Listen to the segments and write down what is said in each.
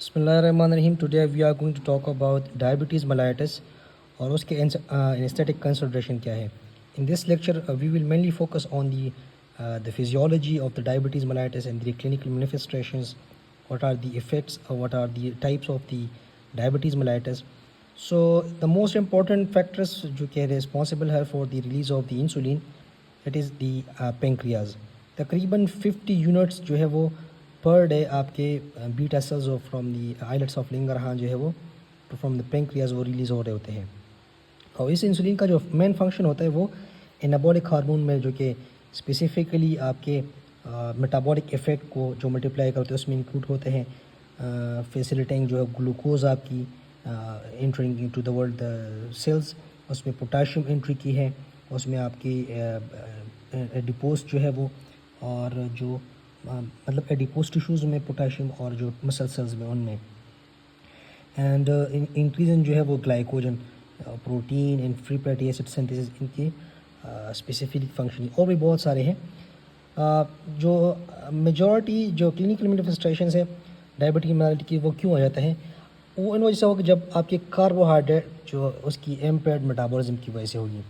Bismillahirrahmanirrahim. Today we are going to talk about diabetes mellitus और उसके anesthetic consideration क्या है. In this lecture we will mainly focus on the physiology of the diabetes mellitus and the clinical manifestations, what are the effects or what are the types of the diabetes mellitus. So the most important factors जो कि responsible है for the release of the insulin, it is the pancreas. तकरीबन 50 units जो है वो पर डे आपके beta cells from the islets of Langerhans जो है वो फ्रॉम द पेंक्रियाज वो रिलीज़ हो रहे होते हैं. और इस इंसुलिन का जो मेन फंक्शन होता है वो एनाबॉलिक हार्मोन में जो कि स्पेसिफिकली आपके मेटाबॉलिक इफ़ेक्ट को जो मल्टीप्लाई करते हैं उसमें इंक्लूड होते हैं. फैसिलिटिंग जो है ग्लूकोज आपकी entering into the world cells, उसमें पोटाशियम एंट्री की है, उसमें आपकी एडिपोज जो है वो और जो मतलब एडिपोज टिश्यूज़ में पोटाशियम और जो मसल सेल्स में उनमें एंड इंक्रीज इन जो है वो glycogen protein and free fatty acid synthesis इनके स्पेसिफिक फंक्शन और भी बहुत सारे हैं. जो मेजॉरिटी जो क्लिनिकल मैनिफेस्टेशंस है डायबिटीज मेलाइटिस की वो क्यों आ जाता है, वो इन वजह से होगा जब आपके कार्बोहाइड्रेट जो उसकी इम्पेयर्ड मेटाबॉलिज्म की वजह से होगी.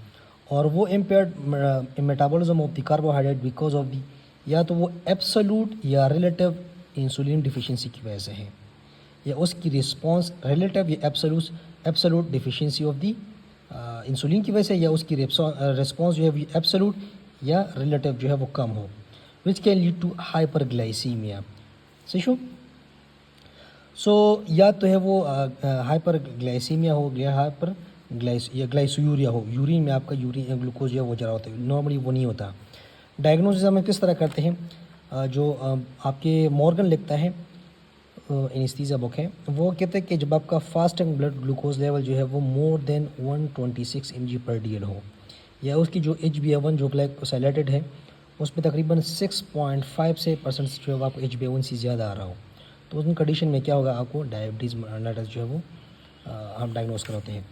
और वो impaired metabolism of the carbohydrate because of the या तो वो एब्सोल्यूट या रिलेटिव इंसुलिन डिफिशिएंसी की वजह से है, या उसकी रिस्पांस रिलेटिव या absolute deficiency of the insulin की वजह से, या उसकी रिस्पांस जो है वो एब्सोल्यूट या रिलेटिव जो है वो कम हो, which can lead to hyperglycaemia. सही. सो या तो है वो हाइपरग्लाइसीमिया हो या ग्लाइसूरिया हो, यूरिन में आपका यूरिन ग्लूकोज जो है वो ज़्यादा होता है. नॉर्मली वो नहीं होता. डायग्नोसिस हम किस तरह करते हैं, जो आपके मॉर्गन लिखता है एनेस्थीसिया बुक है, वो कहते हैं कि जब आपका फास्टिंग ब्लड ग्लूकोज लेवल जो है वो मोर देन 126 mg/dl हो, या उसकी जो HbA1 जो ग्लाइकोसाइलेटेड है उसमें तकरीबन 6.5 से % जो है आपको HbA1c ज़्यादा आ रहा हो, तो उन कंडीशन में क्या होगा, आपको डायबिटीज़ मेलाइटिस जो है वो हम डायग्नोस कराते हैं.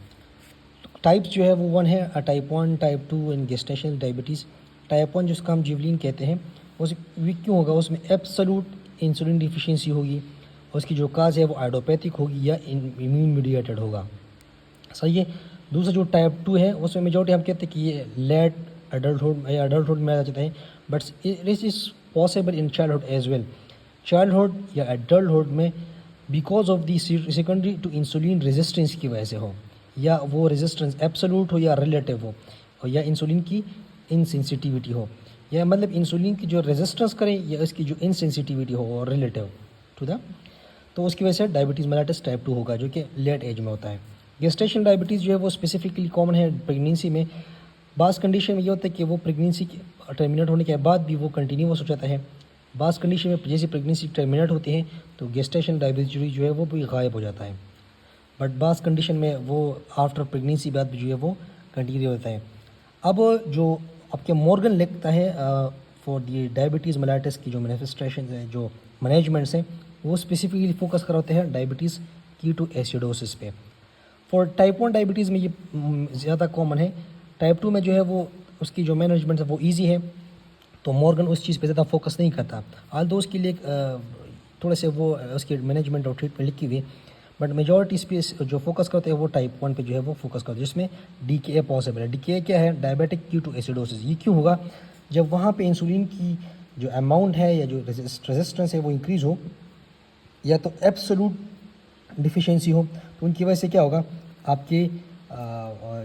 तो टाइप्स जो है वो 1 है type 1, type 2 and gestational diabetes. Type 1 जिसका हम जिवलिन कहते हैं उस क्यों होगा, उसमें एब्सोल्यूट इंसुलिन डिफिशिएंसी होगी, उसकी जो काज है वो आइडियोपैथिक होगी या इम्यून मीडिएटेड होगा. सही है. दूसरा जो टाइप 2 है उसमें मेजॉरिटी हम कहते हैं कि ये लेट एडल्टहुड या एडल्टहुड में आ जाता है, but this is possible in childhood as well. Childhood या एडल्टहुड में because of the secondary to insulin resistance की वजह से हो, या वो रेजिस्टेंस एब्सोल्यूट हो या रिलेटिव हो, और या इंसुलिन की इनसेंसिटिविटी हो, या मतलब इंसुलिन की जो रेजिस्टेंस करें या इसकी जो इनसेंसिटिविटी हो और रिलेटिव टू द, तो उसकी वजह से डायबिटीज़ मेलाइटिस टाइप 2 होगा जो कि लेट एज में होता है. गेस्टेशनल डायबिटीज़ जो है वो स्पेसिफिकली कॉमन है प्रेगनेंसी में. बास कंडीशन में ये होता है कि वो प्रेगनेंसी टर्मिनेट होने के बाद भी वो कंटिन्यूस हो जाता है. बास कंडीशन में जैसे प्रेगनेंसी टर्मिनेट होती है तो गेस्टेशनल डायबिटीज जो है वो भी गायब हो जाता है, बट बास कंडीशन में वो आफ्टर प्रेगनेंसी बाद भी जो है वो कंटिन्यू होता है. अब जो आपके मॉर्गन लिखता है फॉर दी डायबिटीज़ मेलाइटिस की जो मैनिफेस्टेशन है, जो मैनेजमेंट्स हैं, वो स्पेसिफिकली फोकस कराते हैं डायबिटीज़ कीटो एसिडोसिस पे. फॉर टाइप 1 डायबिटीज़ में ये ज़्यादा कॉमन है. टाइप 2 में जो है वो उसकी जो मैनेजमेंट है वो ईजी है, तो मॉर्गन उस चीज़ पे ज़्यादा फोकस नहीं करता. आल दो उसके लिए थोड़े से वो उसकी मैनेजमेंट और ट्रीटमेंट लिखी हुई, बट मेजॉरिटी स्पेस जो फोकस करते हैं वो टाइप 1 पे जो है वो फोकस करते हैं, जिसमें DKA पॉसिबल है. DKA क्या है, डायबिटिक कीटो एसिडोसिस. ये क्यों होगा, जब वहाँ पे इंसुलिन की जो अमाउंट है या जो रेजिस्टेंस है वो इंक्रीज़ हो, या तो एब्सोल्यूट डिफिशिएंसी हो, तो उनकी वजह से क्या होगा, आपके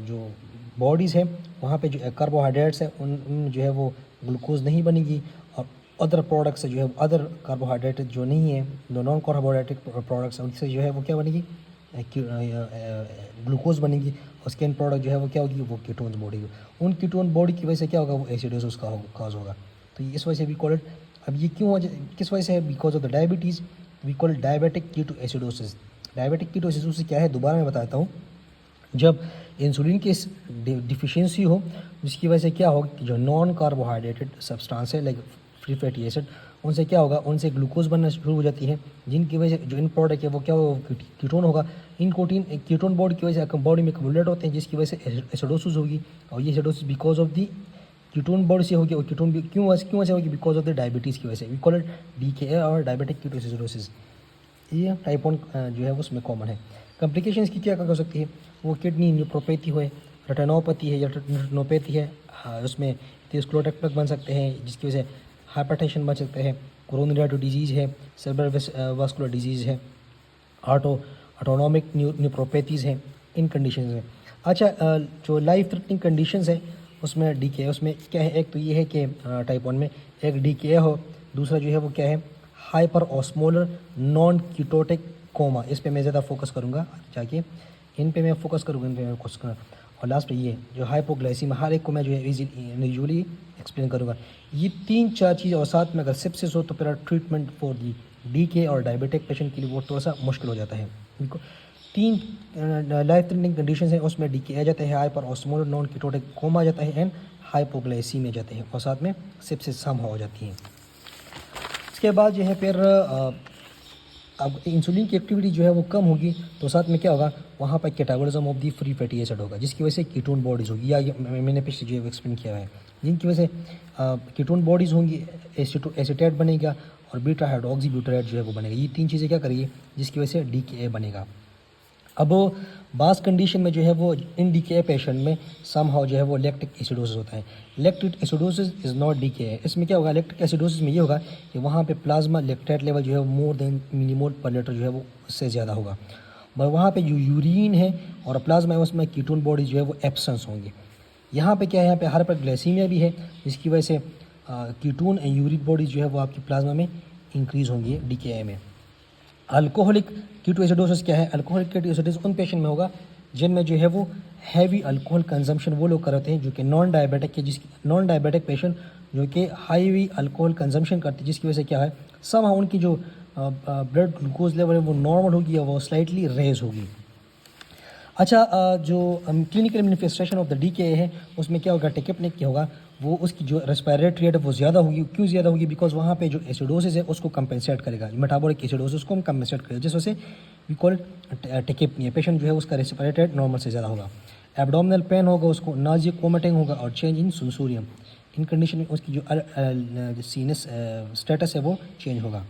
जो बॉडीज़ है वहाँ पे जो कार्बोहाइड्रेट्स है उन जो है वो ग्लूकोज नहीं बनेगी, और अदर प्रोडक्ट्स जो है अदर कार्बोहाइड्रेट जो नहीं है, जो नॉन कार्बोहाइड्रेटिक प्रोडक्ट्स हैं उनसे जो है वो क्या बनेगी, ग्लूकोज बनेगी. और स्किन प्रोडक्ट जो है वो क्या होगी, वो कीटोन बॉडी. उन कीटोन बॉडी की वजह से क्या होगा, वो एसिडोसिस का काज होगा. तो इस वजह से वी कॉल इट. अब ये क्यों किस वजह से है, because of the diabetes we call diabetic ketoacidosis. Diabetic ketoacidosis क्या है, दोबारा मैं बताता हूँ. जब इंसुलिन की डिफिशिएंसी हो, जिसकी वजह से क्या होगा कि जो नॉन कार्बोहाइड्रेटेड सब्सटेंस है लाइक फ्री फैटी एसिड, उनसे क्या होगा, उनसे ग्लूकोज बनना शुरू हो जाती है, जिनकी वजह से जो इन प्रोडक्ट है वो क्या होगा, कीटोन होगा. इन कीटोन बॉडी की वजह से बॉडी में कम्युलेट होते हैं, जिसकी वजह से एसिडोसिस होगी. और ये acidosis because of the ketone body से होगी, और कीटोन भी क्यों वजह होगी, बिकॉज ऑफ द डायबिटीज़ की वजह से. वी कॉल इट DKA और डायबिटिक कीटो एसिडोसिस. ये टाइप 1 जो है उसमें कॉमन है। कॉम्प्लिकेशंस की क्या हो सकती है, वो किडनी न्यूरोपैथी है, रेटिनोपैथी है या रेटिनोपैथी है, उसमें एथेरोस्क्लेरोटिक प्लेक बन सकते हैं जिसकी वजह से हाइपरटेंशन बन सकते हैं, कोरोनरी आर्टरी डिजीज़ है, सेरेब्रल वास्कुलर डिजीज़ है, ऑटोनॉमिक न्यूरोपैथीज़ हैं, इन कंडीशन में। अच्छा, जो लाइफ थ्रेटनिंग कंडीशंस है उसमें डीके, उसमें क्या है, एक तो ये है कि टाइप 1 में एक डीके हो, दूसरा जो है वो क्या है, hyper osmolar non ketotic coma. इस पे मैं ज़्यादा फोकस करूँगा जाके, इन पे मैं फोकस करूँगा, इन पे मैं फोकस करूँगा। और लास्ट पे ये जो हाइपोग्लाइसीमिया, हर एक को मैं जो है यूजुअली एक्सप्लेन करूँगा। ये 3-4 चीज़ और साथ में अगर सेप्सिस हो तो फिर ट्रीटमेंट फॉर दी डीके और डायबिटिक पेशेंट के लिए वो थोड़ा सा मुश्किल हो जाता है। बिल्कुल 3 लाइफ थ्रेटनिंग कंडीशन है, उसमें डीके आ जाता है, hyper osmolar non ketotic coma आ जाता है एंड हाइपोग्लाइसीमिया जाते हैं और साथ में सेप्सिस सम हो जाती है। इसके बाद जो है फिर अब इंसुलिन की एक्टिविटी जो है वो कम होगी तो साथ में क्या होगा, वहाँ पर catabolism of the free fatty acid होगा जिसकी वजह से कीटोन बॉडीज़ होगी, या मैंने पीछे जो है एक्सप्लेन किया है, जिनकी वजह से कीटोन बॉडीज़ होंगी, एसीटेट बनेगा और बीटा हाइड्रोक्सी ब्यूटाराइड जो है वो बनेगा। ये 3 चीज़ें क्या करेगी जिसकी वजह से डीके बनेगा। अब बास कंडीशन में जो है वो इन डीके पेशेंट में समहाउ जो है वो लैक्टिक एसिडोसिस होता है। Lactic acidosis is not DK है। इसमें क्या होगा, लैक्टिक एसिडोसिस में ये होगा कि वहाँ पे प्लाज्मा लैक्टेट लेवल जो है मोर देन मिलीमोल पर लीटर जो है वो उससे ज़्यादा होगा, मगर वहाँ पे जो यूरिन है और प्लाज्मा है उसमें कीटोन बॉडी जो है वो एब्सेंस होंगी। यहाँ पे क्या है, यहाँ पे हाइपरग्लाइसीमिया भी है जिसकी वजह से कीटोन एंड यूरिक बॉडी जो है वो आपकी प्लाज्मा में इंक्रीज़ होंगी डीके में। अल्कोहलिक कीटोएसिडोसिस क्या है, अल्कोहलिक कीटोएसिडोसिस उन पेशेंट में होगा जिनमें जो है वो हैवी अल्कोहल कंजम्पशन वो लोग करते हैं जो कि नॉन डायबिटिक के, जिसकी नॉन डायबिटिक पेशेंट जो कि हाईवी अल्कोहल कंजम्पशन करते हैं, जिसकी वजह से क्या है समहाउ उनकी जो ब्लड ग्लूकोज लेवल है वो नॉर्मल होगी या वो स्लाइटली रेज होगी। अच्छा, जो clinical manifestation of the DK है उसमें क्या होगा, टेकेपनिक क्या होगा, वो उसकी जो रेस्पिरेटरी रेट है वो ज़्यादा होगी। क्यों ज़्यादा होगी, बिकॉज वहाँ पे जो एसिडोसिस है उसको कंपेंसेट करेगा, मेटाबॉलिक एसिडोसिस को हम कंपेंसेट करेगा, जिस वजह से वी कॉल टेकेपनिया। पेशेंट जो है उसका रेस्पिरेटरी रेट नॉर्मल से ज़्यादा होगा, एब्डोमिनल पेन होगा, उसको नाजिया वोमिटिंग होगा और change in sensorium. In condition में उसकी जो सीनस स्टेटस है वो चेंज होगा।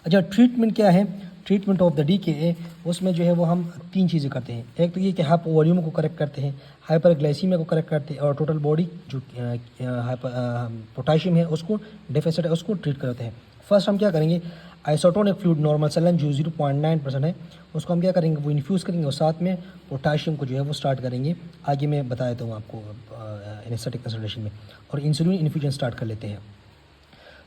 अच्छा, ट्रीटमेंट क्या है, ट्रीटमेंट ऑफ द डीके उसमें जो है वो हम 3 चीज़ें करते हैं। एक तो ये कि हाइपो वॉल्यूम को करेक्ट करते हैं, हाइपरग्लाइसीमिया को करेक्ट करते हैं और टोटल बॉडी जो पोटाशियम है उसको डेफिसिट है उसको ट्रीट करते हैं। फर्स्ट हम क्या करेंगे, आइसोटोनिक फ्लूइड नॉर्मल सेलन जो 0.9% है उसको हम क्या करेंगे, वो इन्फ्यूज़ करेंगे और साथ में पोटाशियम को जो है वो स्टार्ट करेंगे। आगे मैं बता देता हूँ आपको एनेस्थेटिक कंसल्टेशन में, और इंसुलिन इन्फ्यूजन स्टार्ट कर लेते हैं।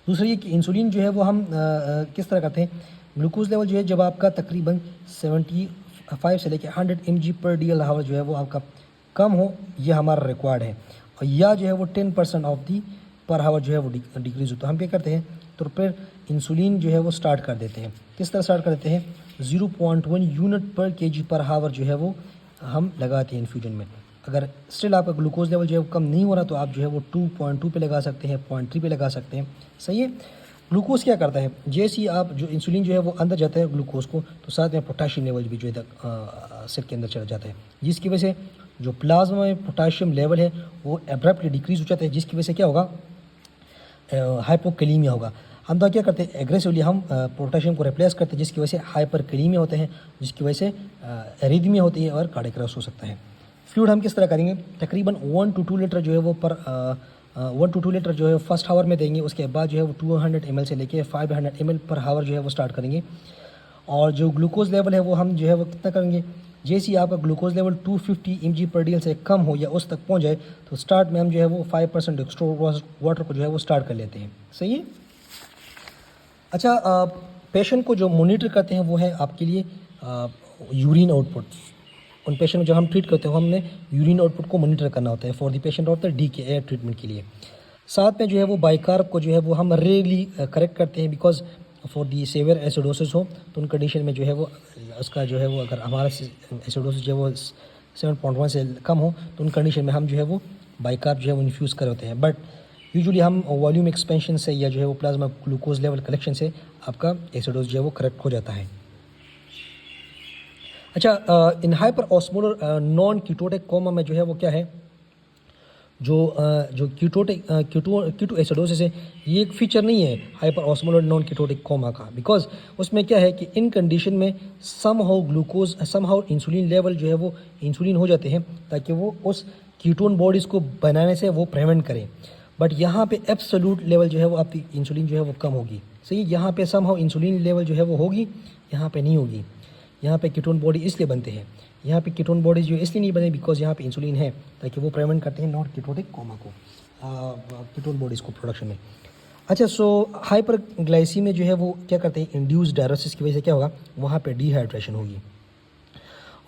दूसरा ये कि इंसुलिन जो है वो हम किस तरह करते हैं, ग्लूकोज लेवल जो है जब आपका तकरीबन 75 से लेकर 100 mg पर DL जो है वो आपका कम हो, ये हमारा रिक्वायर्ड है, और या जो है वो 10% ऑफ दी पर हावर जो है वो डिक्रीज़ हो, तो हम क्या करते हैं, तो फिर इंसुलिन जो है वो स्टार्ट कर देते हैं। किस तरह स्टार्ट कर देते हैं, 0.1 यूनिट पर kg पर हावर जो है वो हम लगाते हैं इन्फ्यूजन में। अगर स्टिल आपका ग्लूकोज लेवल जो है वो कम नहीं हो रहा तो आप जो है वो 2.2 पे लगा सकते हैं, 0.3 पे लगा सकते हैं। सही है। ग्लूकोज क्या करता है, जैसे ही आप जो इंसुलिन जो है वो अंदर जाता है ग्लूकोज को, तो साथ में पोटाशियम लेवल भी जो है सेल के अंदर चला जाता है, जिसकी वजह से जो प्लाज्मा में पोटाशियम लेवल है वो एब्रप्टली डिक्रीज हो जाता है, जिसकी वजह से क्या होगा, हाइपोकैलीमिया होगा। हम तो क्या करते हैं, एग्रेसिवली हम पोटाशियम को रिप्लेस करते हैं, जिसकी वजह से हाइपरकैलीमिया होते हैं, जिसकी वजह से एरिथमिया होती है और कार्डियक अरेस्ट हो सकता है। फ्लूइड हम किस तरह करेंगे, तकरीबन 1 to 2 लीटर जो है वो पर 1 to 2 लीटर जो है फर्स्ट हावर में देंगे। उसके बाद जो है वो 200 ml से लेके 500 ml पर हावर जो है वो स्टार्ट करेंगे। और जो ग्लूकोज लेवल है वो हम जो है वो कितना करेंगे, जैसे ही आपका ग्लूकोज लेवल 250 mg पर DL से कम हो या उस तक पहुंच जाए तो स्टार्ट में हम जो है वो 5% डेक्स्ट्रोज वाटर को जो है वो स्टार्ट कर लेते हैं। सही है। अच्छा, पेशेंट को जो मोनिटर करते हैं वो है आपके लिए यूरिन आउटपुट। उन पेशेंट को जब हम ट्रीट करते हो हमने यूरिन आउटपुट को मॉनिटर करना होता है for the patient of the DK treatment के लिए। साथ में जो है वो बाइकार्ब को जो है वो हम रेयरली करेक्ट करते हैं, because for the severe acidosis हो तो उन कंडीशन में जो है वो उसका जो है वो अगर हमारा एसिडोसिस जो है वो 7.1 से कम हो तो उन कंडीशन में हम जो है वो बाइकार्ब जो है वो इन्फ्यूज़ कर होते हैं। बट यूजुअली हम वॉल्यूम एक्सपेंशन से या जो है वो प्लाज्मा ग्लूकोज लेवल कलेक्शन से आपका एसिडोसिस जो है वो करेक्ट हो जाता है। अच्छा, इन hyper osmolar non ketotic coma में जो है वो क्या है, जो कीटो एसिडोसिस है, ये एक फीचर नहीं है hyper osmolar non ketotic coma का, बिकॉज उसमें क्या है कि इन कंडीशन में समहाउ इंसुलिन लेवल जो है वो इंसुलिन हो जाते हैं ताकि वो उस कीटोन बॉडीज़ को बनाने से वो प्रिवेंट करें। बट यहाँ पे एब्सोल्यूट लेवल जो है वो आपकी इंसुलिन जो है वो कम होगी। सही, यहाँ पे समहाउ इंसुलिन लेवल जो है वो होगी, यहाँ पे नहीं होगी। यहाँ पे कीटोन बॉडी इसलिए बनते हैं, यहाँ पे कीटोन बॉडीज जो इसलिए नहीं बने बिकॉज यहाँ पे इंसुलिन है ताकि वो प्रिवेंट करते हैं नॉन कीटोटिक कोमा को, कीटोन बॉडीज़ को प्रोडक्शन में। अच्छा, सो हाइपर ग्लाइसीमिया जो है वो क्या करते हैं, इंड्यूस डायरोसिस की वजह से क्या होगा, वहाँ पे डिहाइड्रेशन होगी।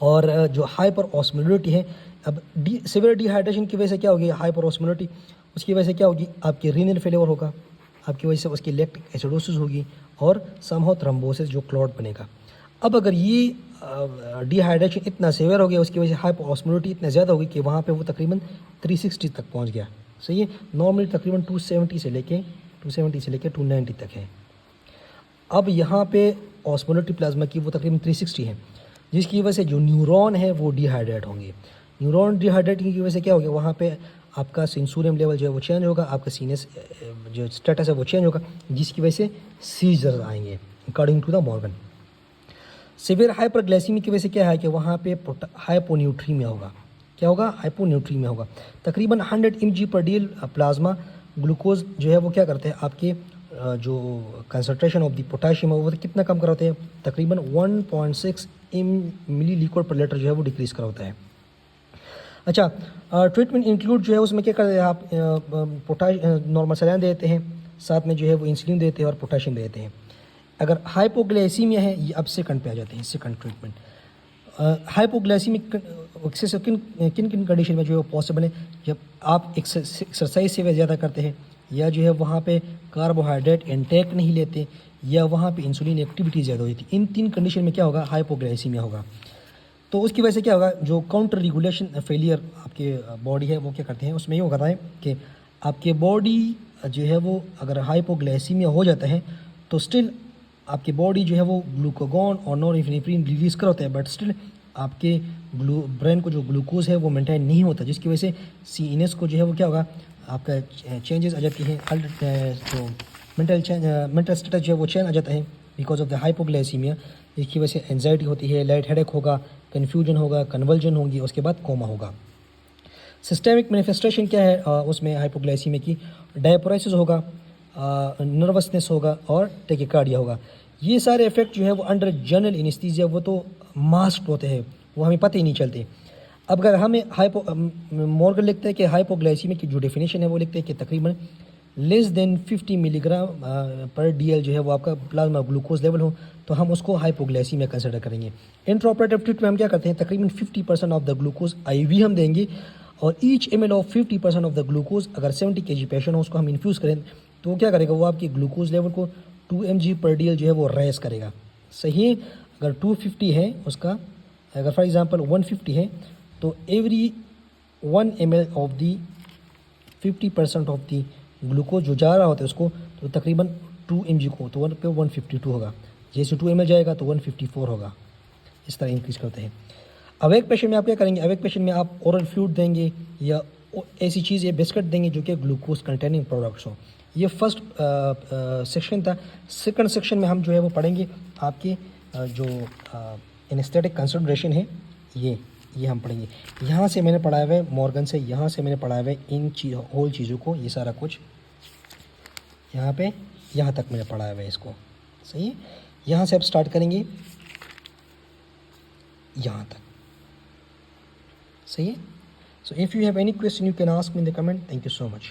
और जो हाइपर ऑस्मोलिटी है, अब सिवियर डिहाइड्रेशन की वजह से क्या होगी, हाइपर ऑस्मोलिटी, उसकी वजह से क्या होगी, आपकी रीनल फेलियर होगा, आपकी वजह से उसकी लैक्टिक एसिडोसिस होगी और समहाउ थ्रोम्बोसिस जो क्लॉट बनेगा। अब अगर ये डिहाइड्रेशन इतना सीवियर हो गया, उसकी वजह से हाइपर ऑस्मोलिटी इतना ज़्यादा होगी कि वहाँ पे वो तकरीबन 360 तक पहुँच गया। सही है, नॉर्मली तकरीबन 270 से लेके 290 तक है। अब यहाँ पे ऑस्मोलिटी प्लाज्मा की वो तकरीबन 360 है, जिसकी वजह से जो न्यूरॉन है वो डिहाइड्रेट होंगे। न्यूरॉन डिहाइड्रेटिंग की वजह से क्या होगा, वहाँ पे आपका सेंसोरियम लेवल जो है वो चेंज होगा, आपका सीनस जो स्टेटस है वो चेंज होगा, जिसकी वजह से सीजर्स आएंगे according to the Morgan. Severe hyperglycaemia की वजह से क्या है कि वहाँ पे हाइपोन्यूट्रीमिया होगा। क्या होगा, हाइपोन्यूट्रीमिया होगा। तकरीबन 100 mg/dl प्लाज्मा ग्लूकोज जो है वो क्या करते हैं, आपके जो कंसनट्रेशन ऑफ द पोटाशियम है वो कितना कम कराते हैं, तकरीबन 1.6 मिली लिक्विड पर लीटर जो है वो डिक्रीज़ कराता है। अच्छा, ट्रीटमेंट इंक्लूड जो है उसमें क्या करते हैं आप, नॉर्मल सलाइन देते हैं, साथ में जो है वो इंसुलिन देते हैं और पोटाशियम देते हैं। अगर हाइपोग्लाइसीमिया है, ये अब सेकंड पे आ जाते हैं, सेकंड ट्रीटमेंट। हाइपोग्लाइसीमिक से किन किन किन कंडीशन में जो है पॉसिबल है, जब आप एक्सरसाइज से ज़्यादा करते हैं, या जो है वहाँ पे कार्बोहाइड्रेट इंटेक नहीं लेते, या वहाँ पे इंसुलिन एक्टिविटी ज़्यादा होती है। इन 3 कंडीशन में क्या होगा, हाइपोग्लाइसीमिया होगा। तो उसकी वजह से क्या होगा, जो काउंटर रेगुलेशन फेलियर आपके बॉडी है वो क्या करते हैं, उसमें ये होता है कि आपके बॉडी जो है वो अगर हाइपोग्लाइसीमिया हो जाता है तो स्टिल आपकी बॉडी जो है वो ग्लूकागॉन और नॉरएपिनेफ्रिन रिलीज़ करता है, बट स्टिल आपके ब्रेन को जो ग्लूकोज है वो मेंटेन नहीं होता, जिसकी वजह से सीएनएस को जो है वो क्या होगा, आपका चेंजेस आ जाती हैं, जो मेंटल स्टेटस जो है वो चेंज आ जाता है बिकॉज ऑफ द हाइपोग्लाइसीमिया। इसकी वजह से एंजाइटी होती है, लाइट हेडेक होगा, कन्फ्यूजन होगा, कन्वल्जन होगी, उसके बाद कोमा होगा। सिस्टेमिक मैनिफेस्टेशन क्या है उसमें हाइपोग्लाइसीमिया की, डायपोरेसिस होगा, नर्वसनेस होगा और टेकिकार्डिया होगा। ये सारे इफेक्ट जो है वो अंडर जनरल एनेस्थीसिया वो तो मास्क होते हैं, वो हमें पता ही नहीं चलते। अब अगर हमें मॉर्गन लिखते हैं कि हाइपोग्लाइसीमिया की जो डेफिनेशन है वो लिखते हैं कि तकरीबन लेस देन 50 मिलीग्राम पर DL जो है वो आपका प्लाज्मा ग्लूकोज लेवल हो, तो हम उसको हाइपोग्लाइसीमिया कंसिडर करेंगे। इंट्राऑपरेटिव ट्रीटमेंट में हम क्या करते हैं, तकरीबन 50% ऑफ द ग्लूकोज IV हम देंगे, और each ml of 50% of the glucose, अगर 70 kg पेशेंट हो उसको हम इन्फ्यूज़ करें तो वो क्या करेगा, वो आपकी ग्लूकोज लेवल को 2 mg/dl जो है वो रेस करेगा। सही, अगर 250 है उसका, अगर फॉर एग्जांपल 150 है, तो every 1 ml of the 50% of the glucose जो जा रहा होता है उसको, तो तकरीबन 2 mg को तो 1 पे 152 होगा, जैसे 2 ml जाएगा तो 154 होगा। इस तरह इंक्रीज़ करते हैं। अवेक पेशेंट में आप क्या करेंगे, अवेक पेशेंट में आप ओरल फ्लूइड देंगे या ऐसी चीज़ या बिस्किट देंगे जो कि ग्लूकोज कंटेनिंग प्रोडक्ट्स हो। ये फर्स्ट सेक्शन था। सेकंड सेक्शन में हम जो है वो पढ़ेंगे आपके जो एनेस्थेटिक कंसिडरेशन है, ये हम पढ़ेंगे। यहाँ से मैंने पढ़ाया हुआ है मॉर्गन से, यहाँ से मैंने पढ़ाया हुआ है इन होल चीज़ों को, ये सारा कुछ यहाँ पे यहाँ तक मैंने पढ़ाया हुआ है इसको। सही है, यहाँ से आप स्टार्ट करेंगे यहाँ तक। सही है, so if you have any question you can ask me in the comment. Thank you so much.